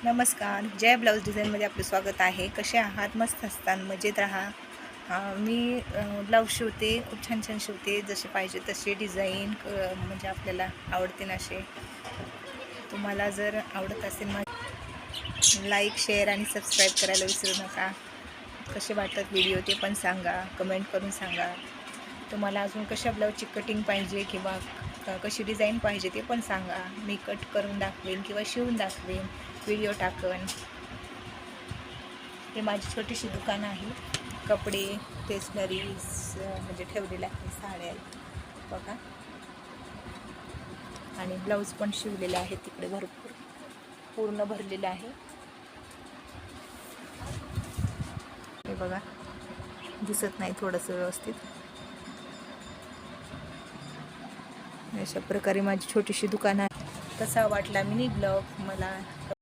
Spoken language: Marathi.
नमस्कार, जय ब्लाऊज डिझाईनमध्ये आपलं स्वागत आहे. कसे आहात? मस्त असताना मजेत राहा. मी ब्लाऊज शिवते, खूप छान छान शिवते. जसे पाहिजे तसे डिझाईन म्हणजे आपल्याला आवडते ना असे. तुम्हाला जर आवडत असेल लाईक, शेअर आणि सबस्क्राईब करायला विसरू नका. कसे वाटतात व्हिडिओ ते पण सांगा, कमेंट करून सांगा. तुम्हाला अजून कशा ब्लाऊजची कटिंग पाहिजे किंवा कशी डिझाईन पाहिजे ते पण सांगा. मी कट करून दाखवेन किंवा शिवून दाखवेन, व्हिडिओ टाकन. हे माझी छोटीशी दुकान आहे. कपडे, स्टेशनरीज म्हणजे ठेवलेले आहे, साड्या बघा, आणि ब्लाऊज पण शिवलेले आहे. तिकडे भरपूर पूर्ण भरलेलं आहे. हे बघा, दिसत नाही थोडंसं व्यवस्थित. अशा प्रकारे माझी छोटीशी दुकान आहे. कसा वाटला मिनी ब्लॉग मला